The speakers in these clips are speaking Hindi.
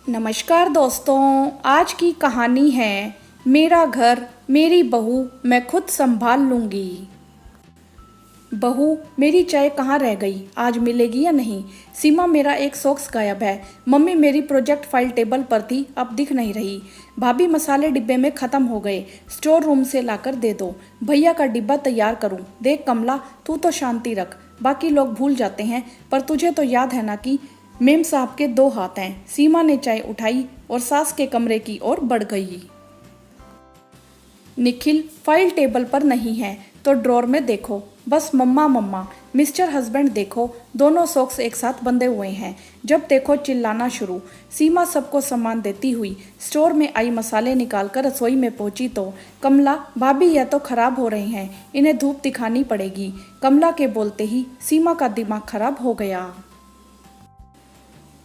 नमस्कार दोस्तों, आज की कहानी है मेरा घर मेरी बहू मैं खुद संभाल लूँगी। बहू, मेरी चाय कहाँ रह गई? आज मिलेगी या नहीं? सीमा, मेरा एक सॉक्स गायब है। मम्मी, मेरी प्रोजेक्ट फाइल टेबल पर थी, अब दिख नहीं रही। भाभी, मसाले डिब्बे में ख़त्म हो गए, स्टोर रूम से लाकर दे दो। भैया का डिब्बा तैयार करूँ? देख कमला, तू तो शांति रख, बाकी लोग भूल जाते हैं, पर तुझे तो याद है ना कि मेम साहब के 2 हाथ हैं। सीमा ने चाय उठाई और सास के कमरे की ओर बढ़ गई। निखिल, फाइल टेबल पर नहीं है तो ड्रॉर में देखो। बस मम्मा मम्मा। मिस्टर हस्बैंड देखो, दोनों सॉक्स एक साथ बंधे हुए हैं। जब देखो चिल्लाना शुरू। सीमा सबको सामान देती हुई स्टोर में आई मसाले निकालकर रसोई में पहुंची तो कमला, भाभी यह तो खराब हो रहे हैं, इन्हें धूप दिखानी पड़ेगी। कमला के बोलते ही सीमा का दिमाग खराब हो गया।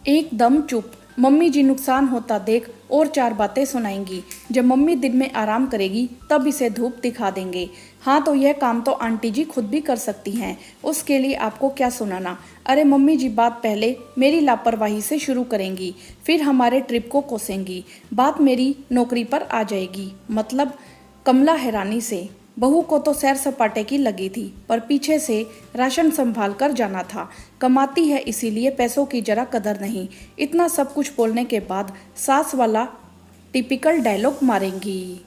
एकदम चुप। मम्मी जी नुकसान होता देख और 4 बातें सुनाएंगी। जब मम्मी दिन में आराम करेगी तब इसे धूप दिखा देंगे। हाँ, तो यह काम तो आंटी जी खुद भी कर सकती हैं, उसके लिए आपको क्या सुनाना। अरे मम्मी जी, बात पहले मेरी लापरवाही से शुरू करेंगी, फिर हमारे ट्रिप को कोसेंगी, बात मेरी नौकरी पर आ जाएगी। मतलब? कमला हैरानी से। बहू को तो सैर सपाटे की लगी थी, पर पीछे से राशन संभाल कर जाना था। कमाती है इसीलिए पैसों की जरा कदर नहीं। इतना सब कुछ बोलने के बाद सास वाला टिपिकल डायलॉग मारेंगी।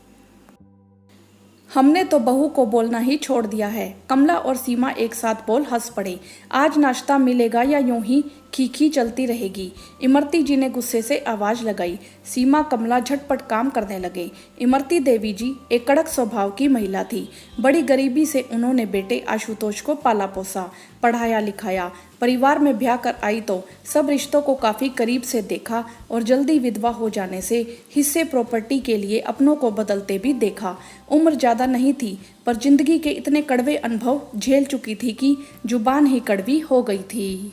हमने तो बहू को बोलना ही छोड़ दिया है। कमला और सीमा एक साथ बोल हंस पड़े। आज नाश्ता मिलेगा या यूं ही खीखी चलती रहेगी? इमरती जी ने गुस्से से आवाज लगाई। सीमा कमला झटपट काम करने लगे। इमरती देवी जी एक कड़क स्वभाव की महिला थी। बड़ी गरीबी से उन्होंने बेटे आशुतोष को पाला पोसा, पढ़ाया लिखाया। परिवार में ब्याह कर आई तो सब रिश्तों को काफ़ी करीब से देखा और जल्दी विधवा हो जाने से हिस्से प्रॉपर्टी के लिए अपनों को बदलते भी देखा। उम्र ज़्यादा नहीं थी, पर जिंदगी के इतने कड़वे अनुभव झेल चुकी थी कि जुबान ही कड़वी हो गई थी।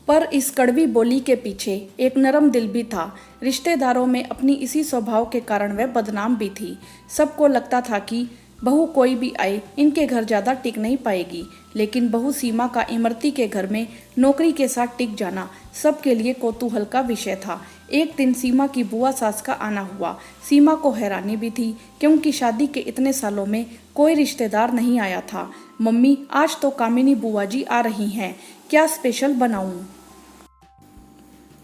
पर इस कड़वी बोली के पीछे एक नरम दिल भी था। रिश्तेदारों में अपनी इसी स्वभाव के कारण वह बदनाम भी थी। सबको लगता था कि बहू कोई भी आए इनके घर ज़्यादा टिक नहीं पाएगी, लेकिन बहू सीमा का इमरती के घर में नौकरी के साथ टिक जाना सबके लिए कौतूहल का विषय था। एक दिन सीमा की बुआ सास का आना हुआ। सीमा को हैरानी भी थी, क्योंकि शादी के इतने सालों में कोई रिश्तेदार नहीं आया था। मम्मी, आज तो कामिनी बुआ जी आ रही हैं, क्या स्पेशल बनाऊं?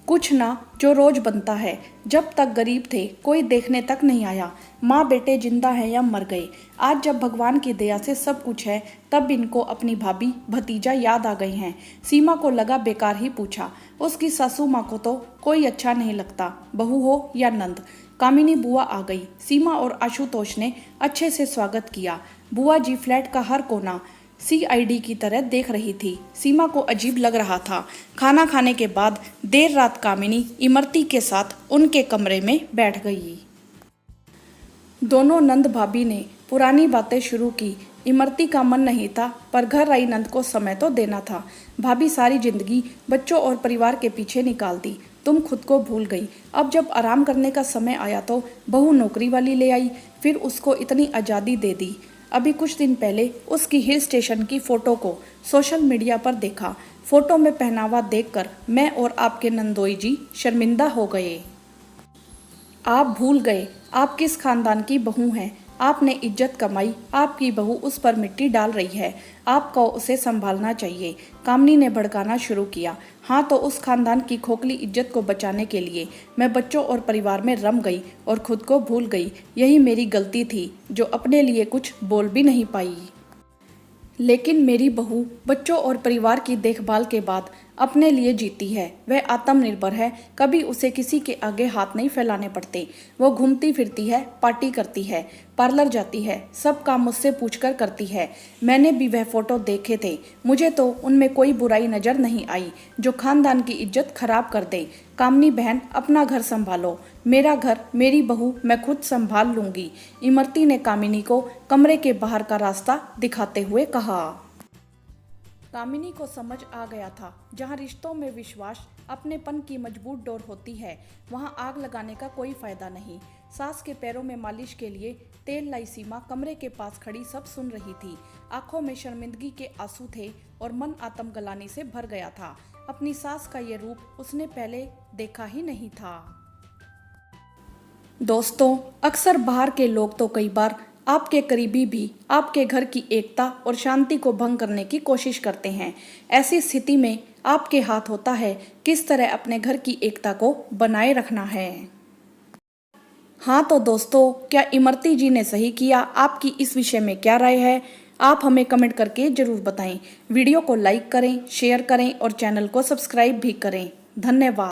कुछ ना, जो रोज बनता है। जब तक गरीब थे कोई देखने तक नहीं आया। माँ बेटे जिंदा हैं या मर गए। आज जब भगवान की दया से सब कुछ है, तब इनको अपनी भाभी भतीजा याद आ गए हैं। सीमा को लगा बेकार ही पूछा। उसकी सासू माँ को तो कोई अच्छा नहीं लगता, बहू हो या नंद। कामिनी बुआ आ गई। सीमा और आशुतोष ने अच्छे से स्वागत किया। बुआ जी फ्लैट का हर कोना सीआईडी की तरह देख रही थी। सीमा को अजीब लग रहा था। खाना खाने के बाद देर रात कामिनी इमरती के साथ उनके कमरे में बैठ गई। दोनों नंद भाभी ने पुरानी बातें शुरू की। इमरती का मन नहीं था, पर घर आई नंद को समय तो देना था। भाभी, सारी जिंदगी बच्चों और परिवार के पीछे निकाल दी, तुम खुद को भूल गई। अब जब आराम करने का समय आया तो बहू नौकरी वाली ले आई, फिर उसको इतनी आज़ादी दे दी। अभी कुछ दिन पहले उसकी हिल स्टेशन की फ़ोटो को सोशल मीडिया पर देखा। फ़ोटो में पहनावा देखकर मैं और आपके नंदोई जी शर्मिंदा हो गए। आप भूल गए आप किस खानदान की बहू हैं। आपने इज्जत कमाई, आपकी बहू उस पर मिट्टी डाल रही है। आपको उसे संभालना चाहिए। कामनी ने भड़काना शुरू किया। हाँ, तो उस खानदान की खोखली इज्जत को बचाने के लिए मैं बच्चों और परिवार में रम गई और खुद को भूल गई। यही मेरी गलती थी, जो अपने लिए कुछ बोल भी नहीं पाई। लेकिन मेरी बहू बच्चों और परिवार की देखभाल के बाद अपने लिए जीती है। वह आत्मनिर्भर है, कभी उसे किसी के आगे हाथ नहीं फैलाने पड़ते। वो घूमती फिरती है, पार्टी करती है, पार्लर जाती है, सब काम मुझसे पूछकर करती है। मैंने भी वह फोटो देखे थे, मुझे तो उनमें कोई बुराई नज़र नहीं आई जो खानदान की इज्जत खराब कर दे। कामनी बहन, अपना घर संभालो। मेरा घर मेरी बहू मैं खुद संभाल लूंगी। इमरती ने कामिनी को कमरे के बाहर का रास्ता दिखाते हुए कहा। कामिनी को समझ आ गया था, जहाँ रिश्तों में विश्वास अपनेपन की मजबूत डोर होती है, वहाँ आग लगाने का कोई फायदा नहीं। सास के पैरों में मालिश के लिए तेल लाई सीमा कमरे के पास खड़ी सब सुन रही थी। आंखों में शर्मिंदगी के आंसू थे और मन आत्मगलानी से भर गया था। अपनी सास का ये रूप उसने पहले देखा ही नहीं था। दोस्तों, अक्सर बाहर के लोग तो कई बार आपके करीबी भी आपके घर की एकता और शांति को भंग करने की कोशिश करते हैं। ऐसी स्थिति में आपके हाथ होता है किस तरह अपने घर की एकता को बनाए रखना है। हाँ तो दोस्तों, क्या इमरती जी ने सही किया? आपकी इस विषय में क्या राय है? आप हमें कमेंट करके जरूर बताएं। वीडियो को लाइक करें, शेयर करें और चैनल को सब्सक्राइब भी करें। धन्यवाद।